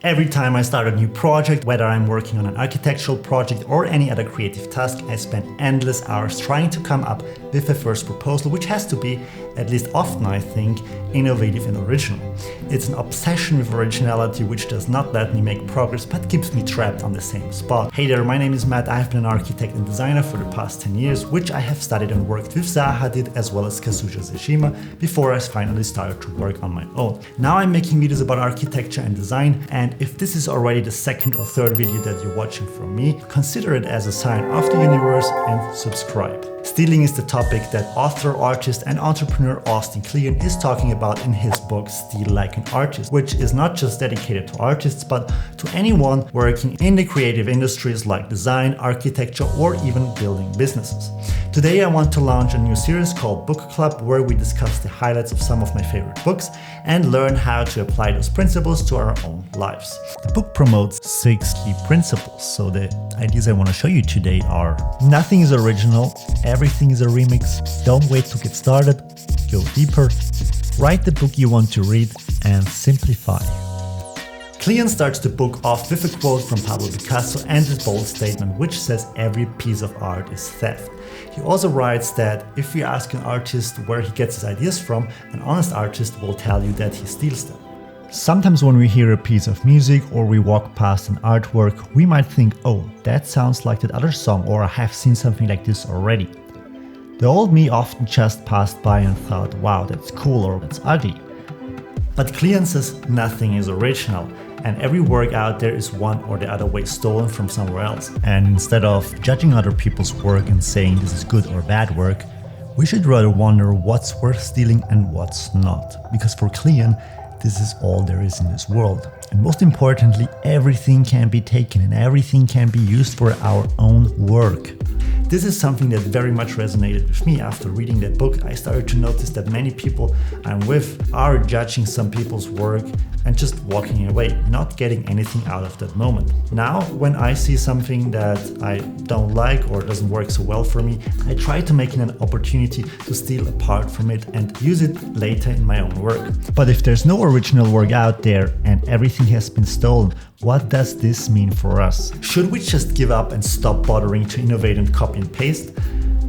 Every time I start a new project, whether I'm working on an architectural project or any other creative task, I spend endless hours trying to come up with a first proposal, which has to be, at least often I think, innovative and original. It's an obsession with originality which does not let me make progress but keeps me trapped on the same spot. Hey there, my name is Matt. I've been an architect and designer for the past 10 years, which I have studied and worked with Zaha did as well as Kazuya Sejima before I finally started to work on my own. Now I'm making videos about architecture and design, and if this is already the second or third video that you're watching from me, consider it as a sign of the universe and subscribe. Stealing is the topic that author, artist and entrepreneur Austin Kleon is talking about in his book Steal Like an Artist, which is not just dedicated to artists but to anyone working in the creative industries like design, architecture or even building businesses. Today I want to launch a new series called Book Club where we discuss the highlights of some of my favorite books and learn how to apply those principles to our own lives. The book promotes 6 key principles, so the ideas I want to show you today are: nothing is original, everything is a remix, don't wait to get started, go deeper, write the book you want to read, and simplify. Kleon starts the book off with a quote from Pablo Picasso and his bold statement which says every piece of art is theft. He also writes that if you ask an artist where he gets his ideas from, an honest artist will tell you that he steals them. Sometimes when we hear a piece of music or we walk past an artwork, we might think, oh, that sounds like that other song, or I have seen something like this already. The old me often just passed by and thought, wow, that's cool or that's ugly. But Kleon says nothing is original, and every work out there is one or the other way stolen from somewhere else. And instead of judging other people's work and saying this is good or bad work, we should rather wonder what's worth stealing and what's not. Because for Kleon, this is all there is in this world. And most importantly, everything can be taken and everything can be used for our own work. This is something that very much resonated with me. After reading that book, I started to notice that many people I'm with are judging some people's work and just walking away, not getting anything out of that moment. Now, when I see something that I don't like or doesn't work so well for me, I try to make it an opportunity to steal a part from it and use it later in my own work. But if there's no original work out there and everything has been stolen, what does this mean for us? Should we just give up and stop bothering to innovate and copy and paste?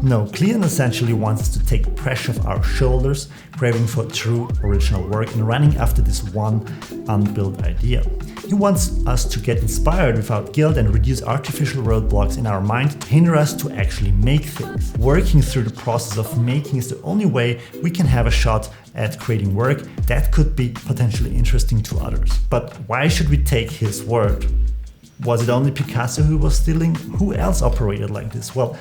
No, Kleon essentially wants us to take pressure off our shoulders, craving for true original work and running after this one unbuilt idea. He wants us to get inspired without guilt and reduce artificial roadblocks in our mind to hinder us to actually make things. Working through the process of making is the only way we can have a shot at creating work that could be potentially interesting to others. But why should we take his word? Was it only Picasso who was stealing? Who else operated like this? Well,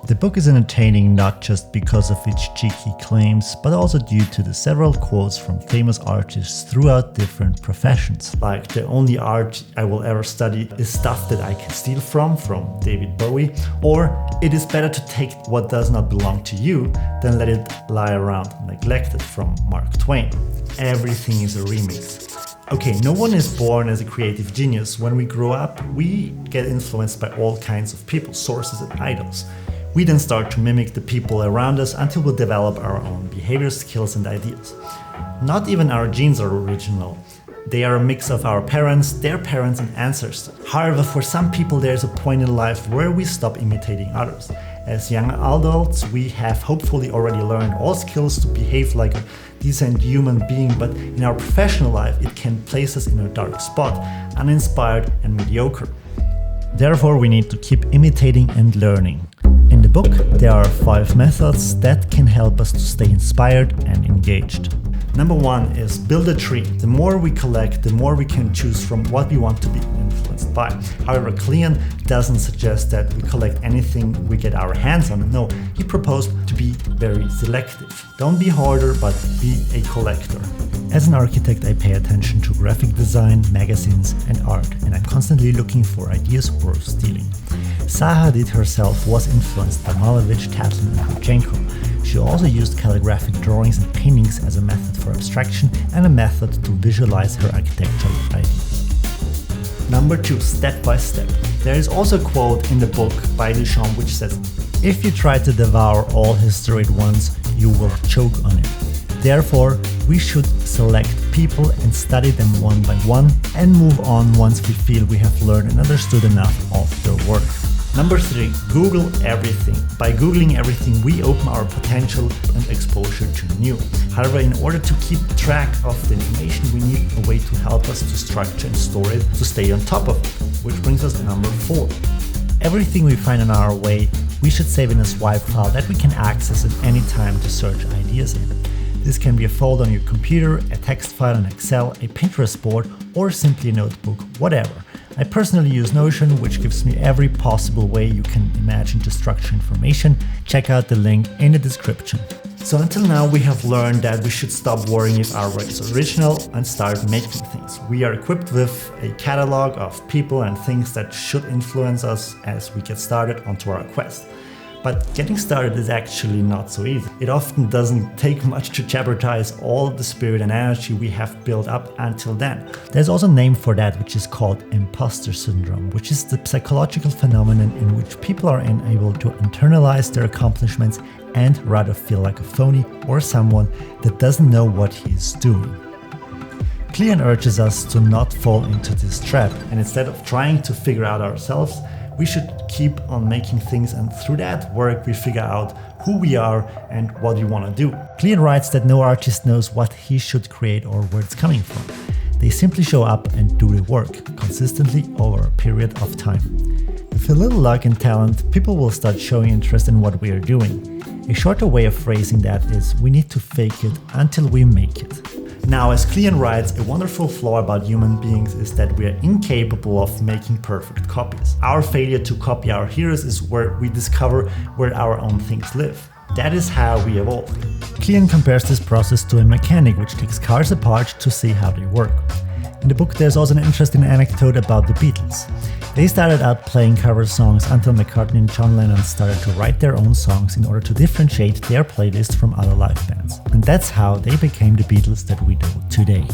the book is entertaining not just because of its cheeky claims, but also due to the several quotes from famous artists throughout different professions. Like, the only art I will ever study is stuff that I can steal from David Bowie, or it is better to take what does not belong to you than let it lie around neglected from Mark Twain. Everything is a remix. Okay, no one is born as a creative genius. When we grow up, we get influenced by all kinds of people, sources and idols. We then start to mimic the people around us until we develop our own behavior, skills and ideas. Not even our genes are original. They are a mix of our parents, their parents and ancestors. However, for some people there's a point in life where we stop imitating others. As young adults, we have hopefully already learned all skills to behave like a decent human being, but in our professional life it can place us in a dark spot, uninspired and mediocre. Therefore, we need to keep imitating and learning. In the book, there are 5 methods that can help us to stay inspired and engaged. Number 1 is build a tree. The more we collect, the more we can choose from what we want to be influenced by. However, Kleon doesn't suggest that we collect anything we get our hands on. No, he proposed to be very selective. Don't be a hoarder, but be a collector. As an architect, I pay attention to graphic design, magazines and art, and I'm constantly looking for ideas worth stealing. Zaha Hadid herself was influenced by Malevich, Tatlin and Rodchenko. She also used calligraphic drawings and paintings as a method for abstraction and a method to visualize her architectural ideas. Number 2, step by step. There is also a quote in the book by Duchamp which says, "If you try to devour all history at once, you will choke on it. Therefore, we should select people and study them one by one and move on once we feel we have learned and understood enough of their work. Number 3, Google everything. By Googling everything, we open our potential and exposure to new. However, in order to keep track of the information, we need a way to help us to structure and store it to stay on top of it, which brings us to number 4. Everything we find on our way, we should save in a swipe file that we can access at any time to search ideas in. This can be a folder on your computer, a text file in Excel, a Pinterest board, or simply a notebook, whatever. I personally use Notion, which gives me every possible way you can imagine to structure information. Check out the link in the description. So until now, we have learned that we should stop worrying if our work is original and start making things. We are equipped with a catalog of people and things that should influence us as we get started onto our quest. But getting started is actually not so easy. It often doesn't take much to jeopardize all the spirit and energy we have built up until then. There's also a name for that, which is called imposter syndrome, which is the psychological phenomenon in which people are unable to internalize their accomplishments and rather feel like a phony or someone that doesn't know what he's doing. Cleon urges us to not fall into this trap, and instead of trying to figure out ourselves, we should keep on making things, and through that work we figure out who we are and what we want to do. Cleon writes that no artist knows what he should create or where it's coming from. They simply show up and do the work consistently over a period of time. With a little luck and talent, people will start showing interest in what we are doing. A shorter way of phrasing that is, we need to fake it until we make it. Now, as Cleon writes, a wonderful flaw about human beings is that we are incapable of making perfect copies. Our failure to copy our heroes is where we discover where our own things live. That is how we evolve. Cleon compares this process to a mechanic which takes cars apart to see how they work. In the book, there's also an interesting anecdote about the Beatles. They started out playing cover songs until McCartney and John Lennon started to write their own songs in order to differentiate their playlist from other live bands. And that's how they became the Beatles that we know today.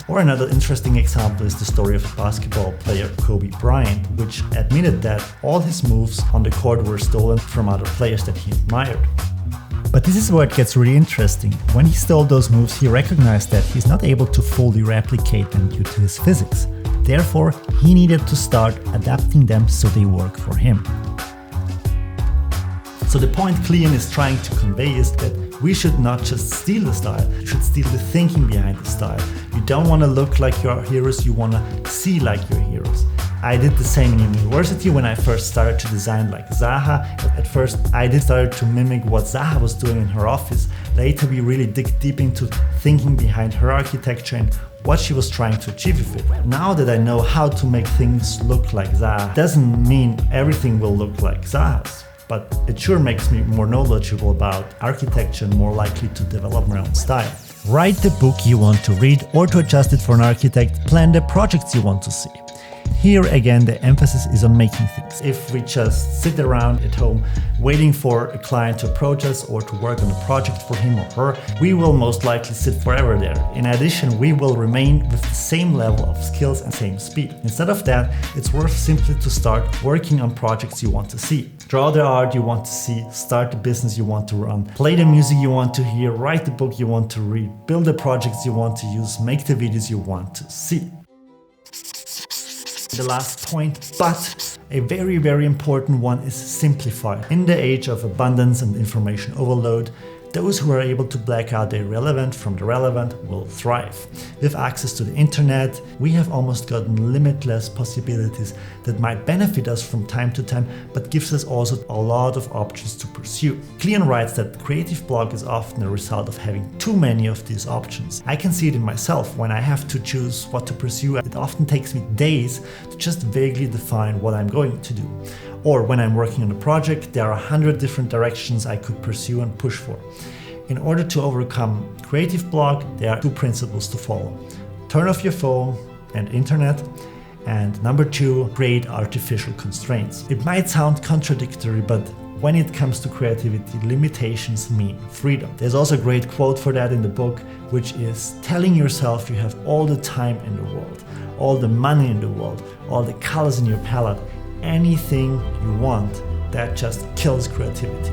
Or another interesting example is the story of basketball player Kobe Bryant, which admitted that all his moves on the court were stolen from other players that he admired. But this is where it gets really interesting. When he stole those moves, he recognized that he's not able to fully replicate them due to his physics. Therefore, he needed to start adapting them so they work for him. So the point Cleon is trying to convey is that we should not just steal the style, we should steal the thinking behind the style. You don't want to look like your heroes, you want to see like your heroes. I did the same in university when I first started to design like Zaha. At first I started to mimic what Zaha was doing in her office. Later we really dig deep into thinking behind her architecture and what she was trying to achieve with it. Now that I know how to make things look like Zaha, doesn't mean everything will look like Zaha's, but it sure makes me more knowledgeable about architecture and more likely to develop my own style. Write the book you want to read, or to adjust it for an architect, plan the projects you want to see. Here again, the emphasis is on making things. If we just sit around at home waiting for a client to approach us or to work on a project for him or her, we will most likely sit forever there. In addition, we will remain with the same level of skills and same speed. Instead of that, it's worth simply to start working on projects you want to see. Draw the art you want to see, start the business you want to run, play the music you want to hear, write the book you want to read, build the projects you want to use, make the videos you want to see. The last point, but a very, very important one, is simplify. In the age of abundance and information overload, those who are able to black out the irrelevant from the relevant will thrive. With access to the internet, we have almost gotten limitless possibilities that might benefit us from time to time, but gives us also a lot of options to pursue. Cleon writes that creative block is often a result of having too many of these options. I can see it in myself when I have to choose what to pursue. It often takes me days to just vaguely define what I'm going to do. Or when I'm working on a project, there are 100 different directions I could pursue and push for. In order to overcome creative block, there are 2 principles to follow. Turn off your phone and internet. And number 2, create artificial constraints. It might sound contradictory, but when it comes to creativity, limitations mean freedom. There's also a great quote for that in the book, which is telling yourself you have all the time in the world, all the money in the world, all the colors in your palette, anything you want, that just kills creativity.